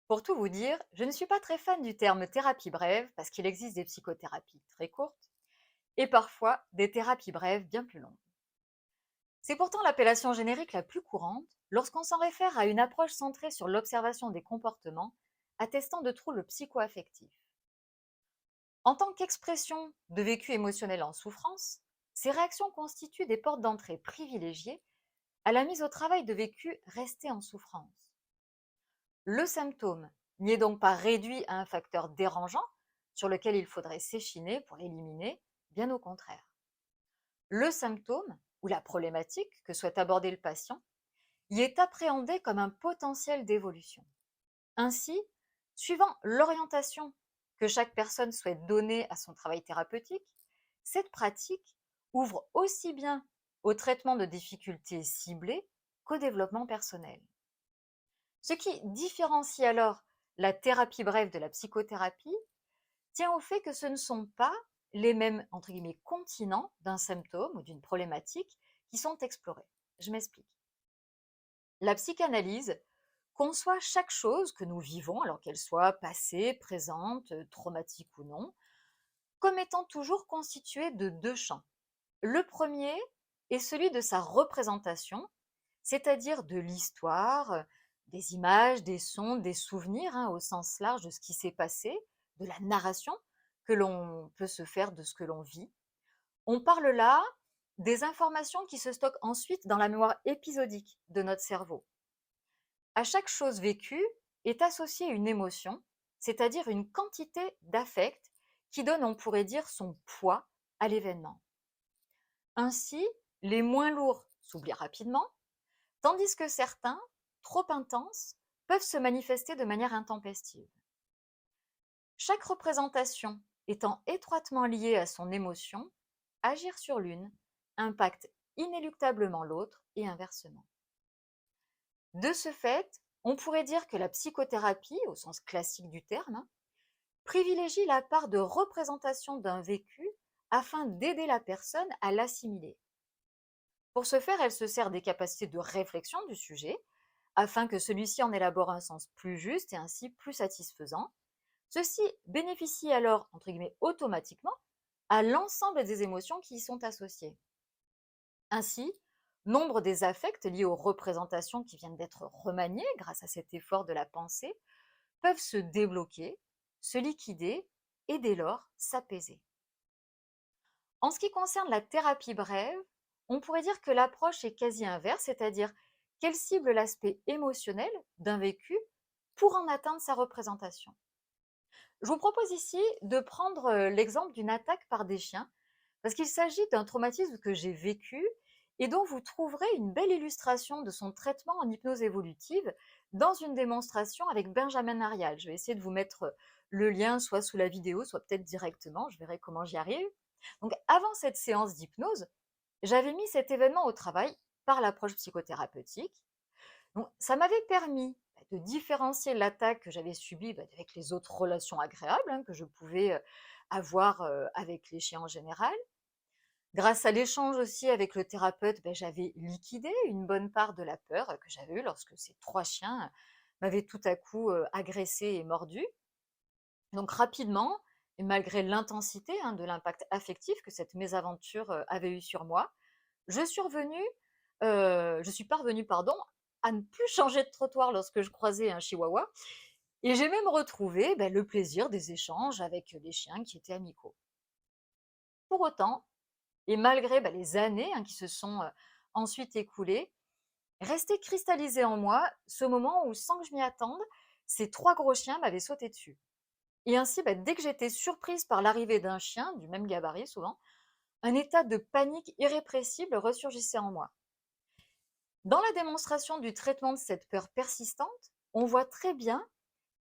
Pour tout vous dire, je ne suis pas très fan du terme thérapie brève parce qu'il existe des psychothérapies très courtes et parfois des thérapies brèves bien plus longues. C'est pourtant l'appellation générique la plus courante lorsqu'on s'en réfère à une approche centrée sur l'observation des comportements attestant de troubles psychoaffectifs. En tant qu'expression de vécu émotionnel en souffrance, ces réactions constituent des portes d'entrée privilégiées à la mise au travail de vécu resté en souffrance. Le symptôme n'y est donc pas réduit à un facteur dérangeant sur lequel il faudrait s'échiner pour l'éliminer, bien au contraire. Le symptôme ou la problématique que souhaite aborder le patient y est appréhendé comme un potentiel d'évolution. Ainsi, suivant l'orientation que chaque personne souhaite donner à son travail thérapeutique, cette pratique ouvre aussi bien au traitement de difficultés ciblées qu'au développement personnel. Ce qui différencie alors la thérapie brève de la psychothérapie tient au fait que ce ne sont pas les mêmes entre guillemets, continents d'un symptôme ou d'une problématique qui sont explorés. Je m'explique. La psychanalyse conçoit chaque chose que nous vivons, alors qu'elle soit passée, présente, traumatique ou non, comme étant toujours constituée de deux champs. Le premier est celui de sa représentation, c'est-à-dire de l'histoire, des images, des sons, des souvenirs, au sens large de ce qui s'est passé, de la narration que l'on peut se faire de ce que l'on vit. On parle là des informations qui se stockent ensuite dans la mémoire épisodique de notre cerveau. À chaque chose vécue est associée une émotion, c'est-à-dire une quantité d'affect qui donne, on pourrait dire, son poids à l'événement. Ainsi, les moins lourds s'oublient rapidement, tandis que certains, trop intenses, peuvent se manifester de manière intempestive. Chaque représentation étant étroitement liée à son émotion, agir sur l'une impacte inéluctablement l'autre et inversement. De ce fait, on pourrait dire que la psychothérapie, au sens classique du terme, privilégie la part de représentation d'un vécu afin d'aider la personne à l'assimiler. Pour ce faire, elle se sert des capacités de réflexion du sujet, afin que celui-ci en élabore un sens plus juste et ainsi plus satisfaisant. Ceci bénéficie alors, entre guillemets, automatiquement à l'ensemble des émotions qui y sont associées. Ainsi, nombre des affects liés aux représentations qui viennent d'être remaniées grâce à cet effort de la pensée peuvent se débloquer, se liquider et dès lors s'apaiser. En ce qui concerne la thérapie brève, on pourrait dire que l'approche est quasi inverse, c'est-à-dire qu'elle cible l'aspect émotionnel d'un vécu pour en atteindre sa représentation. Je vous propose ici de prendre l'exemple d'une attaque par des chiens, parce qu'il s'agit d'un traumatisme que j'ai vécu et dont vous trouverez une belle illustration de son traitement en hypnose évolutive dans une démonstration avec Benjamin Arial. Je vais essayer de vous mettre le lien soit sous la vidéo, soit peut-être directement, je verrai comment j'y arrive. Donc avant cette séance d'hypnose, j'avais mis cet événement au travail par l'approche psychothérapeutique. Donc, ça m'avait permis de différencier l'attaque que j'avais subie avec les autres relations agréables que je pouvais avoir avec les chiens en général. Grâce à l'échange aussi avec le thérapeute, j'avais liquidé une bonne part de la peur que j'avais eue lorsque ces trois chiens m'avaient tout à coup agressé et mordu. Donc rapidement, et malgré l'intensité de l'impact affectif que cette mésaventure avait eu sur moi, je suis parvenue, pardon, à ne plus changer de trottoir lorsque je croisais un chihuahua, et j'ai même retrouvé le plaisir des échanges avec les chiens qui étaient amicaux. Pour autant, et malgré les années qui se sont ensuite écoulées, restait cristallisé en moi ce moment où, sans que je m'y attende, ces trois gros chiens m'avaient sauté dessus. Et ainsi, dès que j'étais surprise par l'arrivée d'un chien, du même gabarit souvent, un état de panique irrépressible ressurgissait en moi. Dans la démonstration du traitement de cette peur persistante, on voit très bien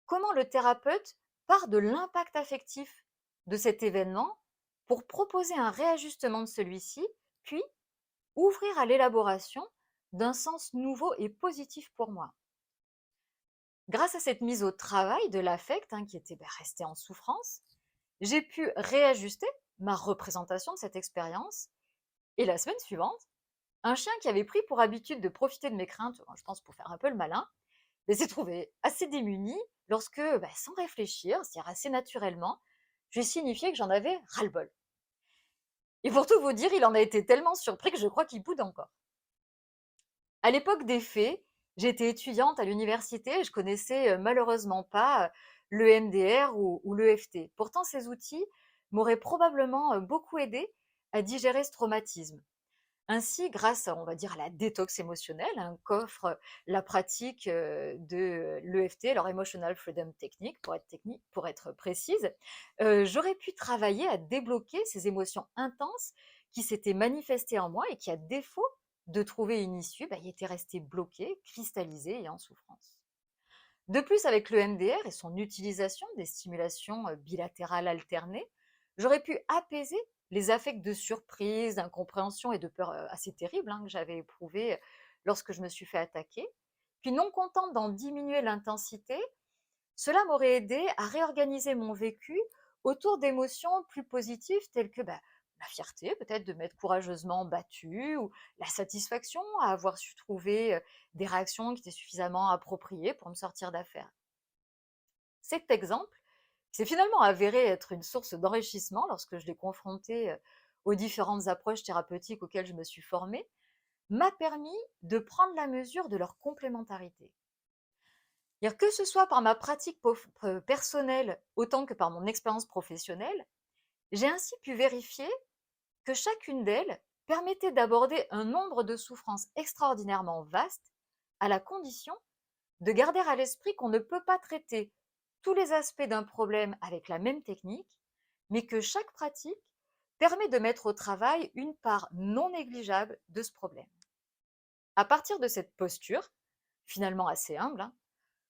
comment le thérapeute part de l'impact affectif de cet événement pour proposer un réajustement de celui-ci, puis ouvrir à l'élaboration d'un sens nouveau et positif pour moi. Grâce à cette mise au travail de l'affect qui était resté en souffrance, j'ai pu réajuster ma représentation de cette expérience et la semaine suivante, un chien qui avait pris pour habitude de profiter de mes craintes, je pense pour faire un peu le malin, s'est trouvé assez démuni lorsque, sans réfléchir, c'est-à-dire assez naturellement, j'ai signifié que j'en avais ras-le-bol. Et pour tout vous dire, il en a été tellement surpris que je crois qu'il boude encore. À l'époque des faits, j'étais étudiante à l'université et je connaissais malheureusement pas l'EMDR ou l'EFT. Pourtant, ces outils m'auraient probablement beaucoup aidé à digérer ce traumatisme. Ainsi, grâce, on va dire, à la détox émotionnelle, qu'offre la pratique de l'EFT, alors Emotional Freedom Technique, pour être précise, j'aurais pu travailler à débloquer ces émotions intenses qui s'étaient manifestées en moi et qui, à défaut de trouver une issue, y étaient restées bloquées, cristallisées et en souffrance. De plus, avec le MDR et son utilisation des stimulations bilatérales alternées, j'aurais pu apaiser les affects de surprise, d'incompréhension et de peur assez terribles que j'avais éprouvés lorsque je me suis fait attaquer. Puis non contente d'en diminuer l'intensité, cela m'aurait aidé à réorganiser mon vécu autour d'émotions plus positives telles que la fierté, peut-être de m'être courageusement battue, ou la satisfaction à avoir su trouver des réactions qui étaient suffisamment appropriées pour me sortir d'affaire. Cet exemple s'est finalement avéré être une source d'enrichissement lorsque je l'ai confronté aux différentes approches thérapeutiques auxquelles je me suis formée, m'a permis de prendre la mesure de leur complémentarité. C'est-à-dire que ce soit par ma pratique personnelle autant que par mon expérience professionnelle, j'ai ainsi pu vérifier que chacune d'elles permettait d'aborder un nombre de souffrances extraordinairement vastes, à la condition de garder à l'esprit qu'on ne peut pas traiter tous les aspects d'un problème avec la même technique, mais que chaque pratique permet de mettre au travail une part non négligeable de ce problème. À partir de cette posture, finalement assez humble,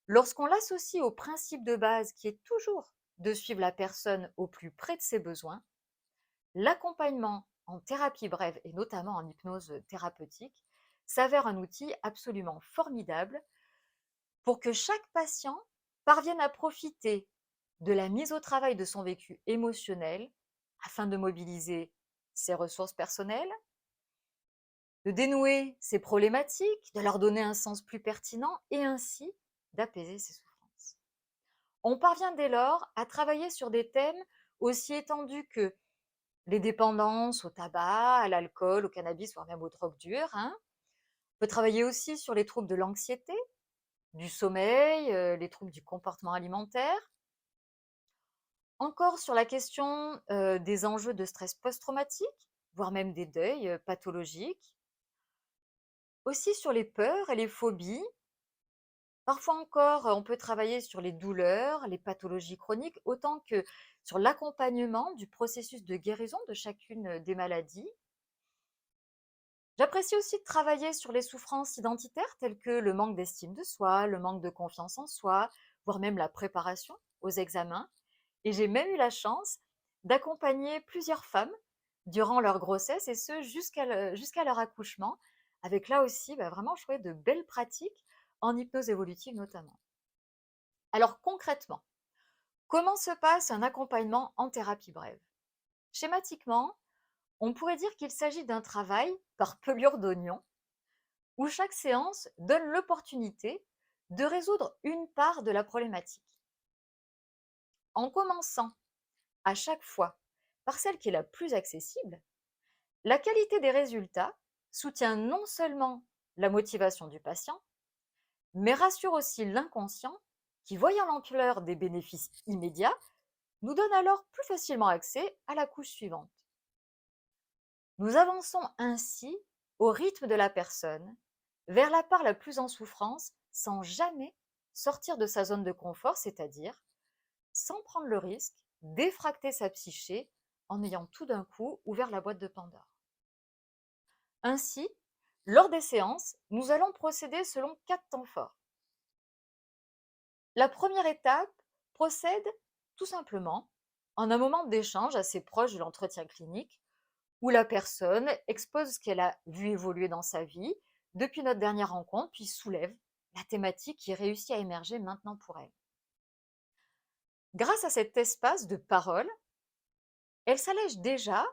lorsqu'on l'associe au principe de base qui est toujours de suivre la personne au plus près de ses besoins, l'accompagnement en thérapie brève et notamment en hypnose thérapeutique s'avère un outil absolument formidable pour que chaque patient parvienne à profiter de la mise au travail de son vécu émotionnel afin de mobiliser ses ressources personnelles, de dénouer ses problématiques, de leur donner un sens plus pertinent et ainsi d'apaiser ses souffrances. On parvient dès lors à travailler sur des thèmes aussi étendus que les dépendances au tabac, à l'alcool, au cannabis, voire même aux drogues dures. On peut travailler aussi sur les troubles de l'anxiété, du sommeil, les troubles du comportement alimentaire. Encore sur la question des enjeux de stress post-traumatique, voire même des deuils pathologiques. Aussi sur les peurs et les phobies. Parfois encore, on peut travailler sur les douleurs, les pathologies chroniques, autant que sur l'accompagnement du processus de guérison de chacune des maladies. J'apprécie aussi de travailler sur les souffrances identitaires telles que le manque d'estime de soi, le manque de confiance en soi, voire même la préparation aux examens. Et j'ai même eu la chance d'accompagner plusieurs femmes durant leur grossesse et ce jusqu'à leur accouchement, avec là aussi vraiment je trouvais de belles pratiques en hypnose évolutive notamment. Alors concrètement, comment se passe un accompagnement en thérapie brève? Schématiquement, on pourrait dire qu'il s'agit d'un travail par pelure d'oignon, où chaque séance donne l'opportunité de résoudre une part de la problématique. En commençant à chaque fois par celle qui est la plus accessible, la qualité des résultats soutient non seulement la motivation du patient, mais rassure aussi l'inconscient qui, voyant l'ampleur des bénéfices immédiats, nous donne alors plus facilement accès à la couche suivante. Nous avançons ainsi au rythme de la personne, vers la part la plus en souffrance, sans jamais sortir de sa zone de confort, c'est-à-dire sans prendre le risque d'effracter sa psyché en ayant tout d'un coup ouvert la boîte de Pandore. Ainsi, lors des séances, nous allons procéder selon 4 temps forts. La première étape procède tout simplement en un moment d'échange assez proche de l'entretien clinique où la personne expose ce qu'elle a vu évoluer dans sa vie depuis notre dernière rencontre, puis soulève la thématique qui réussit à émerger maintenant pour elle. Grâce à cet espace de parole, elle s'allège déjà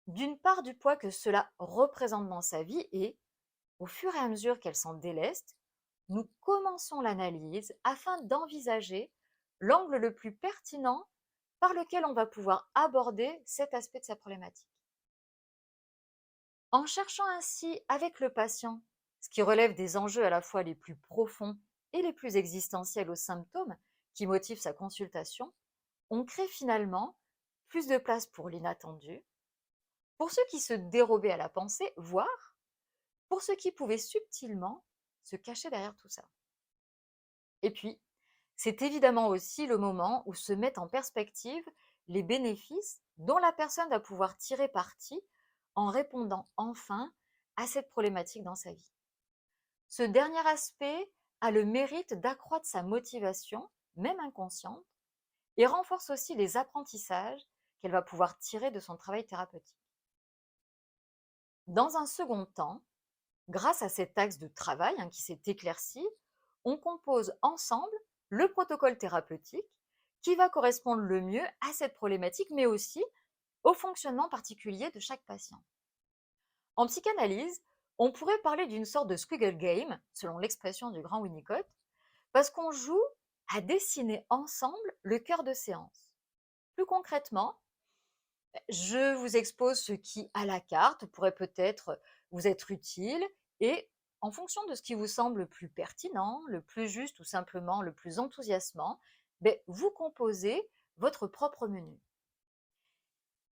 d'une part du poids que cela représente dans sa vie et, au fur et à mesure qu'elle s'en déleste, nous commençons l'analyse afin d'envisager l'angle le plus pertinent par lequel on va pouvoir aborder cet aspect de sa problématique. En cherchant ainsi avec le patient ce qui relève des enjeux à la fois les plus profonds et les plus existentiels aux symptômes qui motivent sa consultation, on crée finalement plus de place pour l'inattendu, pour ceux qui se dérobaient à la pensée, voire pour ceux qui pouvaient subtilement se cacher derrière tout ça. Et puis, c'est évidemment aussi le moment où se mettent en perspective les bénéfices dont la personne va pouvoir tirer parti en répondant enfin à cette problématique dans sa vie. Ce dernier aspect a le mérite d'accroître sa motivation, même inconsciente, et renforce aussi les apprentissages qu'elle va pouvoir tirer de son travail thérapeutique. Dans un second temps, grâce à cet axe de travail qui s'est éclairci, on compose ensemble le protocole thérapeutique qui va correspondre le mieux à cette problématique, mais aussi au fonctionnement particulier de chaque patient. En psychanalyse, on pourrait parler d'une sorte de squiggle game, selon l'expression du grand Winnicott, parce qu'on joue à dessiner ensemble le cœur de séance. Plus concrètement, je vous expose ce qui, à la carte, pourrait peut-être vous être utile et en fonction de ce qui vous semble le plus pertinent, le plus juste ou simplement le plus enthousiasmant, vous composez votre propre menu.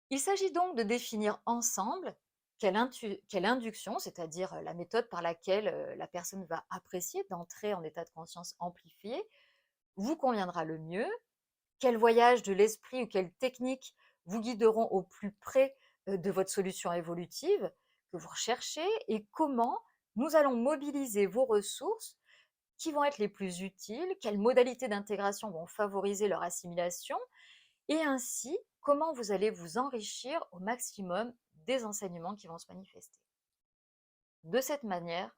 Il s'agit donc de définir ensemble quelle induction, c'est-à-dire la méthode par laquelle la personne va apprécier d'entrer en état de conscience amplifié, vous conviendra le mieux, quel voyage de l'esprit ou quelles techniques vous guideront au plus près de votre solution évolutive que vous recherchez et comment nous allons mobiliser vos ressources qui vont être les plus utiles, quelles modalités d'intégration vont favoriser leur assimilation et ainsi comment vous allez vous enrichir au maximum des enseignements qui vont se manifester. De cette manière,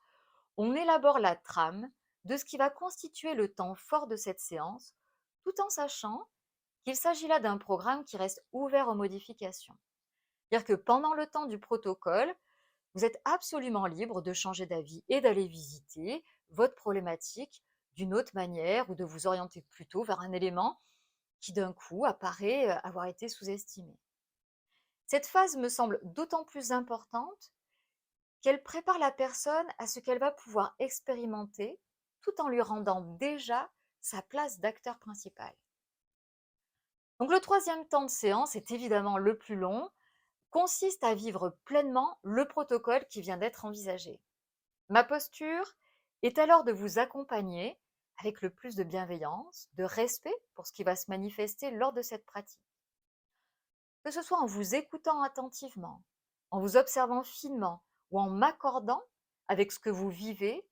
on élabore la trame de ce qui va constituer le temps fort de cette séance, tout en sachant qu'il s'agit là d'un programme qui reste ouvert aux modifications. C'est-à-dire que pendant le temps du protocole, vous êtes absolument libre de changer d'avis et d'aller visiter votre problématique d'une autre manière ou de vous orienter plutôt vers un élément qui d'un coup apparaît avoir été sous-estimé. Cette phase me semble d'autant plus importante qu'elle prépare la personne à ce qu'elle va pouvoir expérimenter tout en lui rendant déjà sa place d'acteur principal. Donc le troisième temps de séance est évidemment le plus long, consiste à vivre pleinement le protocole qui vient d'être envisagé. Ma posture est alors de vous accompagner avec le plus de bienveillance, de respect pour ce qui va se manifester lors de cette pratique. Que ce soit en vous écoutant attentivement, en vous observant finement ou en m'accordant avec ce que vous vivez,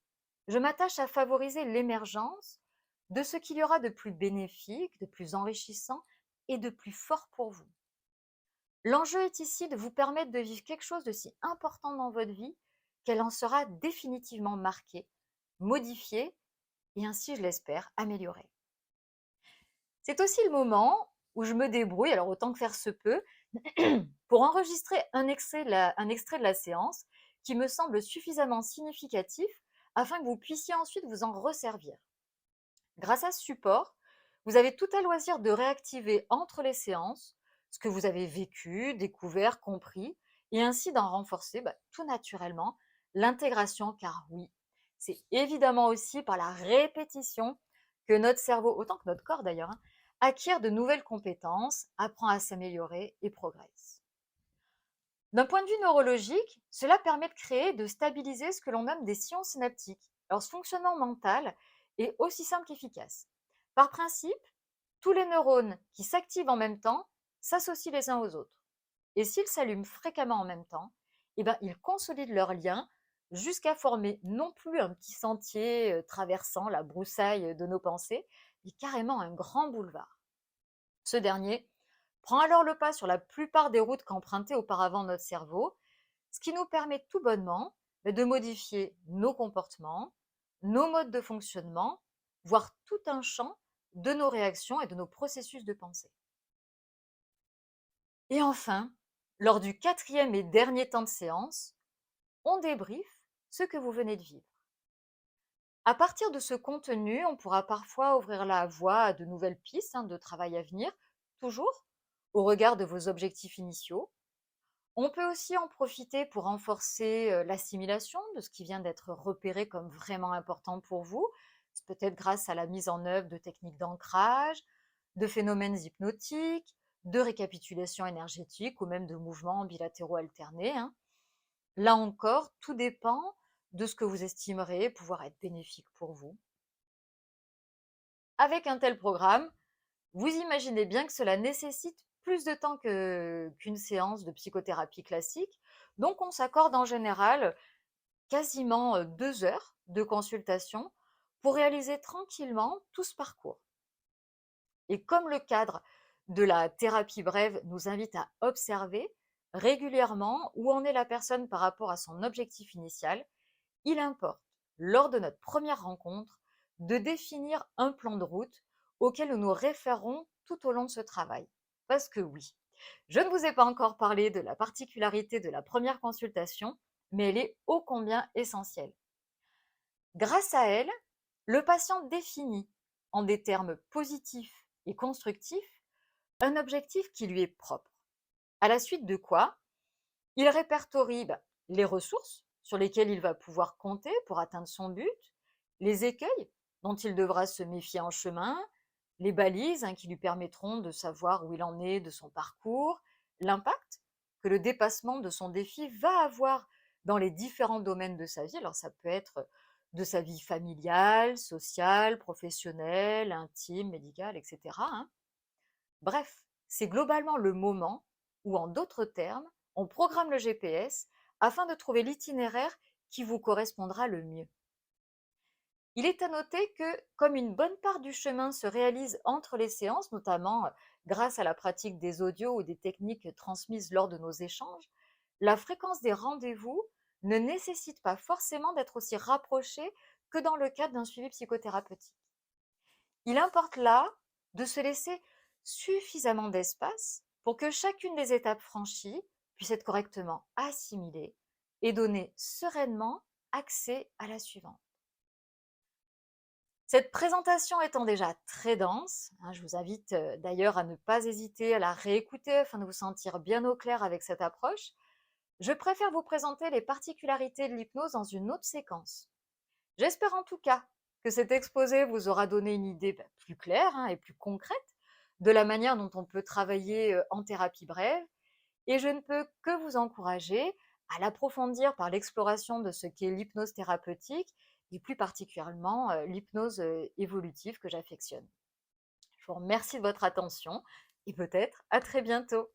je m'attache à favoriser l'émergence de ce qu'il y aura de plus bénéfique, de plus enrichissant et de plus fort pour vous. L'enjeu est ici de vous permettre de vivre quelque chose de si important dans votre vie qu'elle en sera définitivement marquée, modifiée et ainsi, je l'espère, améliorée. C'est aussi le moment où je me débrouille, alors autant que faire se peut, pour enregistrer un extrait de la séance qui me semble suffisamment significatif afin que vous puissiez ensuite vous en resservir. Grâce à ce support, vous avez tout à loisir de réactiver entre les séances ce que vous avez vécu, découvert, compris, et ainsi d'en renforcer tout naturellement l'intégration, car oui, c'est évidemment aussi par la répétition que notre cerveau, autant que notre corps d'ailleurs, acquiert de nouvelles compétences, apprend à s'améliorer et progresse. D'un point de vue neurologique, cela permet de créer et de stabiliser ce que l'on nomme des sillons synaptiques. Alors ce fonctionnement mental est aussi simple qu'efficace. Par principe, tous les neurones qui s'activent en même temps s'associent les uns aux autres. Et s'ils s'allument fréquemment en même temps, ils consolident leurs liens jusqu'à former non plus un petit sentier traversant la broussaille de nos pensées, mais carrément un grand boulevard. Ce dernier prend alors le pas sur la plupart des routes qu'empruntait auparavant notre cerveau, ce qui nous permet tout bonnement de modifier nos comportements, nos modes de fonctionnement, voire tout un champ de nos réactions et de nos processus de pensée. Et enfin, lors du quatrième et dernier temps de séance, on débriefe ce que vous venez de vivre. À partir de ce contenu, on pourra parfois ouvrir la voie à de nouvelles pistes de travail à venir, toujours au regard de vos objectifs initiaux. On peut aussi en profiter pour renforcer l'assimilation de ce qui vient d'être repéré comme vraiment important pour vous. C'est peut-être grâce à la mise en œuvre de techniques d'ancrage, de phénomènes hypnotiques, de récapitulation énergétique ou même de mouvements bilatéraux alternés. Là encore, tout dépend de ce que vous estimerez pouvoir être bénéfique pour vous. Avec un tel programme, vous imaginez bien que cela nécessite plus de temps qu'une séance de psychothérapie classique. Donc, on s'accorde en général quasiment 2 heures de consultation pour réaliser tranquillement tout ce parcours. Et comme le cadre de la thérapie brève nous invite à observer régulièrement où en est la personne par rapport à son objectif initial, il importe, lors de notre première rencontre, de définir un plan de route auquel nous nous référons tout au long de ce travail. Parce que oui, je ne vous ai pas encore parlé de la particularité de la première consultation, mais elle est ô combien essentielle. Grâce à elle, le patient définit, en des termes positifs et constructifs, un objectif qui lui est propre. À la suite de quoi, il répertorie les ressources sur lesquelles il va pouvoir compter pour atteindre son but, les écueils dont il devra se méfier en chemin, les balises qui lui permettront de savoir où il en est de son parcours, l'impact que le dépassement de son défi va avoir dans les différents domaines de sa vie. Alors ça peut être de sa vie familiale, sociale, professionnelle, intime, médicale, etc. Bref, c'est globalement le moment où, en d'autres termes, on programme le GPS afin de trouver l'itinéraire qui vous correspondra le mieux. Il est à noter que, comme une bonne part du chemin se réalise entre les séances, notamment grâce à la pratique des audios ou des techniques transmises lors de nos échanges, la fréquence des rendez-vous ne nécessite pas forcément d'être aussi rapprochée que dans le cadre d'un suivi psychothérapeutique. Il importe là de se laisser suffisamment d'espace pour que chacune des étapes franchies puisse être correctement assimilée et donner sereinement accès à la suivante. Cette présentation étant déjà très dense, je vous invite d'ailleurs à ne pas hésiter à la réécouter afin de vous sentir bien au clair avec cette approche. Je préfère vous présenter les particularités de l'hypnose dans une autre séquence. J'espère en tout cas que cet exposé vous aura donné une idée plus claire et plus concrète de la manière dont on peut travailler en thérapie brève, et je ne peux que vous encourager à l'approfondir par l'exploration de ce qu'est l'hypnose thérapeutique et plus particulièrement l'hypnose évolutive que j'affectionne. Je vous remercie de votre attention et peut-être à très bientôt.